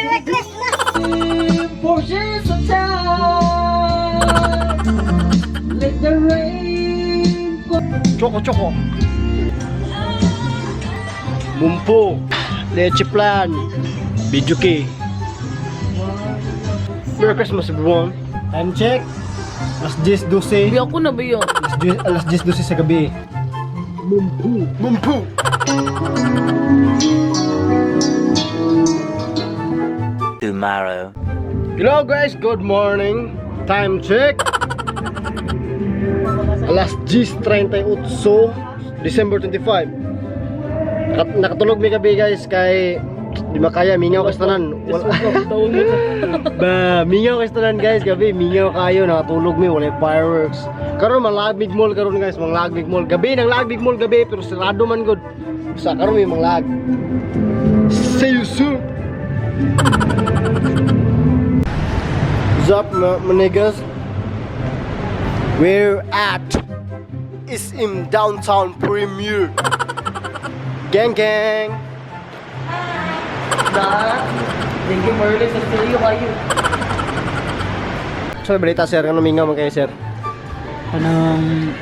necklace na. Portions of time. Let the rain fall. Choco. Mumpo. Leche plan. Bijuki. Merry Christmas everyone. Time check. Alas 10:12. Biyak ko na ba yun? Alas 10:12 sa gabi. Mumpo. Tomorrow. Hello guys, good morning. Time check. Alas 10:38, December 25. Nakatulog may gabi guys kay di makaya mingaw kas tanan. Mingaw kas tanan guys gabi, mingaw kayo nakatulog mi wala fireworks. Karon manglagmig mall karon guys, manglagmig mall. Gabi nang lagmig mall gabi pero sarado man gud. Sa karon may manglag. See you soon. What's up my niggas? We're at is in downtown Premier. Gang. Thank you, Merlin. Sa studio kayo. So balita sir, ano mingaw man kayo sir? Anong...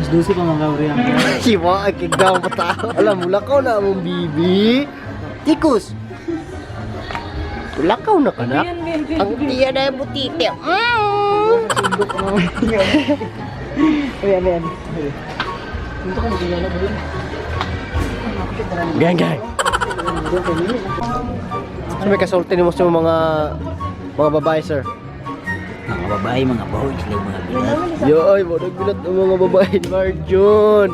Mas dusi pa mga kauriyan. Siwa, kigaw pa tao. Alam mo, lakaw na mong bibi. Tikus. Lakaw na ka na. Ang tiya na yung butite. Ayan. Dito ka magigala ba yun? Gang. So may kasulti mo sa mga babae sir. Mga babae, mga bahoy, sila yung mga bilat. Yo, ay, mo nagbilat ang mga babae ni Marjon.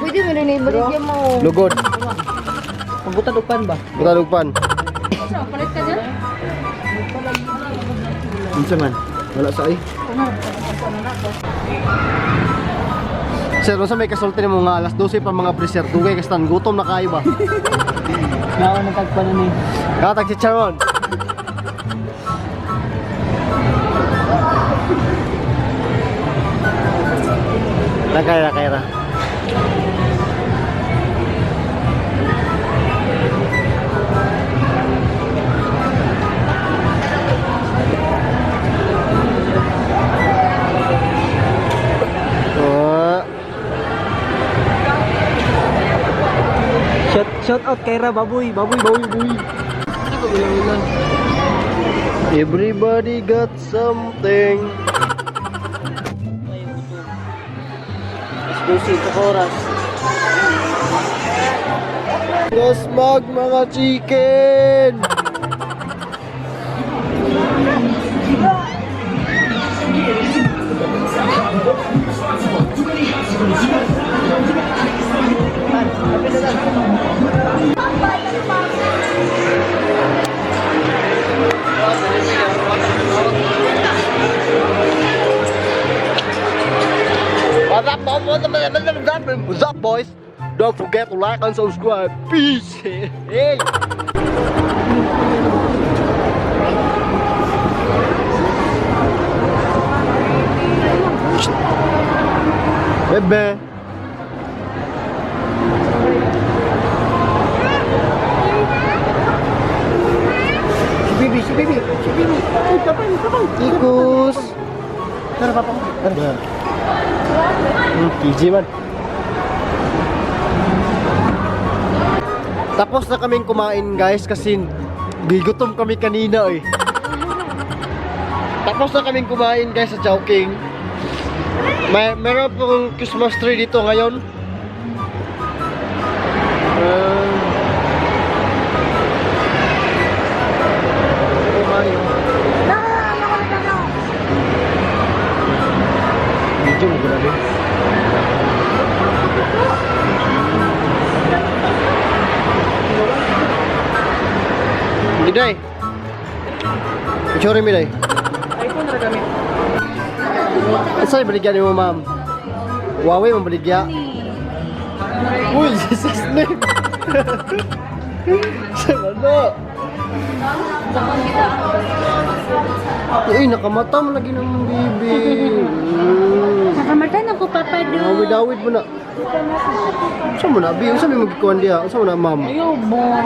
Pwede mo rin ibaligyan mo. Lugod. Pagbutan ba? Butalugpan. Palit ka dyan? Minsan man. Wala sa ay. Sir, sa may kasulti mo nga alas 12 pa mga preser. Dugay kastan, gutom na kayo ba? Nakaw na tagpa na ni. Katag si Charon. Nakaya. Shout out kay Ra, baboy. Everybody got something. Dusi sa oras. Gasmag mga chicken. What's up, boys? Don't forget to like and subscribe. Peace. Hey. Bebe. Si Bibi. Ay, kapal. Tikus. Tara, papa. PG man. Tapos na kaming kumain guys kasi gigutom kami kanina eh. Tapos na kaming kumain guys sa Chowking. Meron pong Christmas tree dito ngayon. Medyo mo grabe. Giday. Ichore mi day. iPhone ra gamit. Asa baligyan mo ma'am? Huawei mo baligya. Uy, Jesus name. Ano? Eh, nakamata mo lagi ng bibi. Nakamata na ko, Papa Do. Awid-awid mo na. Saan mo na, Bi? Saan mo magkikuhan diya? Saan mo na, ma'am? Ayaw ba?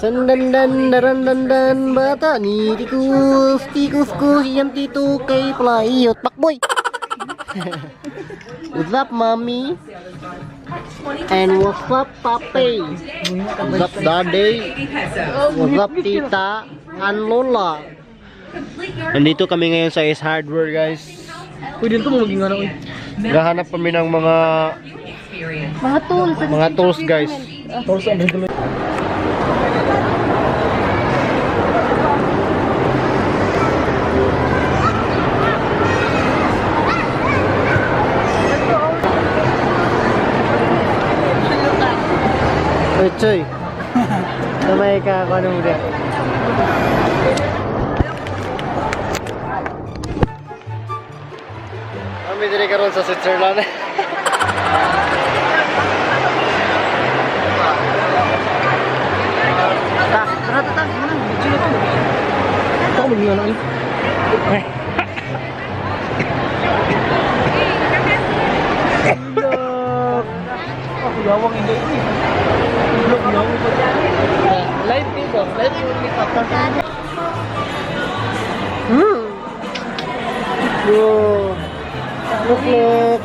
Sandandan darandandan bata ni tikus yang titu kay pelayot pakboy. What's up, mommy? And what's up, papi? What's up, daddy? What's up, tita? And lola? Nandito kami ngayon sa Ace Hardware, guys. Uy, dito mo maging ano eh. Gahanap kami ng mga tools, guys. Tools ang dito. Oy, Choy. Namay ka ako anong ulit. Kami diri karon sa Switzerland. Ito ko maging ano eh. Ako gawang hindi. Live dito. Live dito. Yo. Look. Yeah.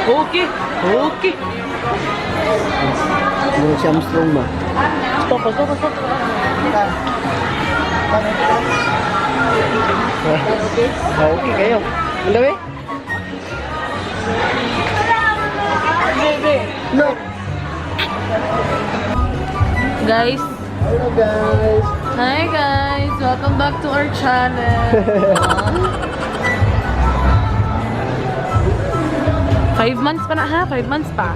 Okay. Mo si Armstrong ba? Stop. Okay kayo. Ang dami? No. Guys, Hello, guys. hi guys! Welcome back to our channel. 5 months pa na ha? 5 months pa.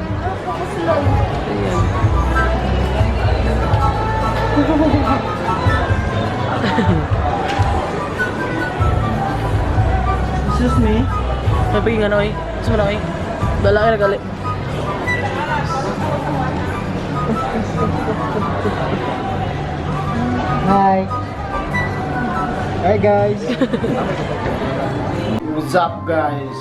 Excuse me. Mapaging ano eh. Gusto mo na eh. Dala kayo nagali. Hi. Hi, guys. What's up, guys?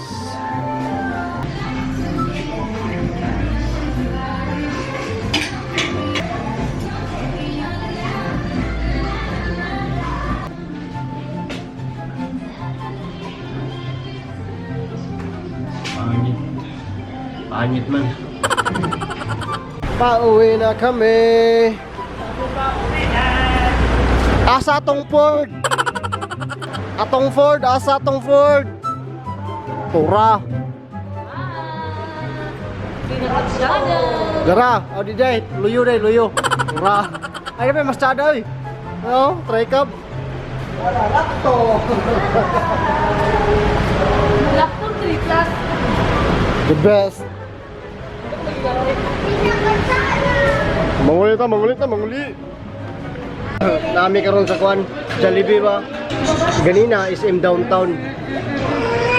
Pangit man. Pauwi na kami. Asa atong Ford? Asa atong Ford? Tura. Gara, o di day, luyo. Tura. Ay, may mas tsada eh. No, try cup. Laptop. Laptop 3 plus. The best. Manguli. Nami karon sa kuan, Jollibee ba? Ganina SM downtown.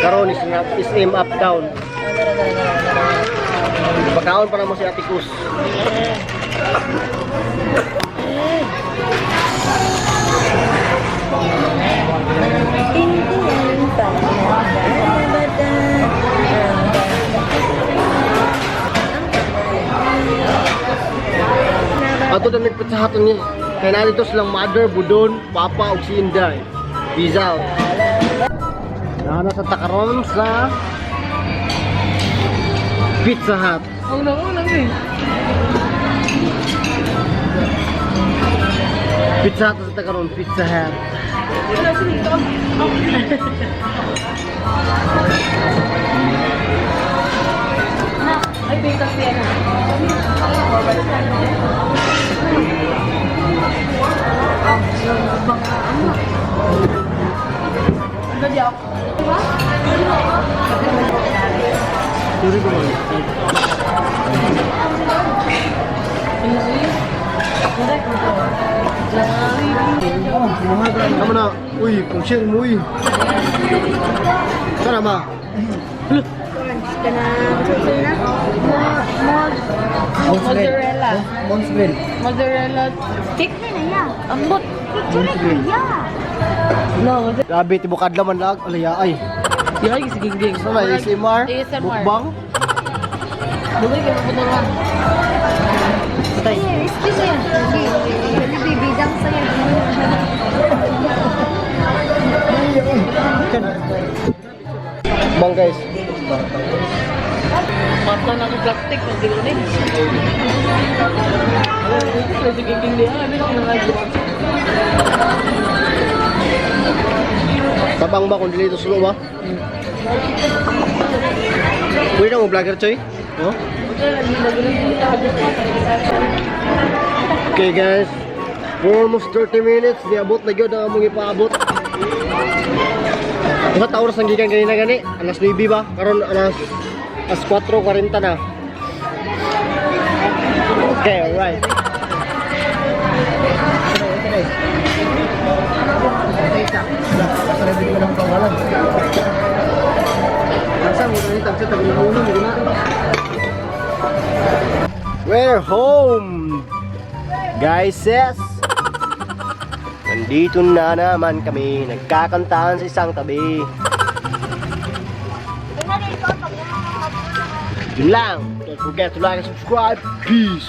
Karon is SM uptown. Pagkaon para mo si Ate Kus. Ato na nagpatsahaton niya. Kaya na dito silang mother, budon, papa, ug si Inday. Peace out. Nana sa takaron sa Pizza Hut. Unang eh. Pizza Hut sa takaron, Pizza Hut. Ay, beta siya na. Kamu na, uy, kung share mo, uy. Sana ba? Ka na, gusto na. Mozzarella. Monsville. Mozzarella. Take na na ya. Ambot. Picture na ya. No, Grabe, tibukad laman lag. Alaya, ay. Yay, si Gingging. Ano na, ASMR? ASMR. Mukbang? Bugay ka mabuto nga. Patay. Excuse me. Hindi bibidang sa'yo. Bang guys. Mata na ng plastic ng dilunin. Si Gingging di ay, bilang na nga. Tabang ba kung dili ito sulo ba? Pwede mo vlogger Choy? No? Okay guys, for almost 30 minutes, niabot na yun ang among ipaabot. Umat oras ang gikan ganina gani, alas 9 ba? Karon alas 4:40 na. Okay, alright. We're home! Guys, yes! Nandito na naman kami, nagkakantahan sa isang tabi. Yun lang! Don't forget to like and subscribe. Peace!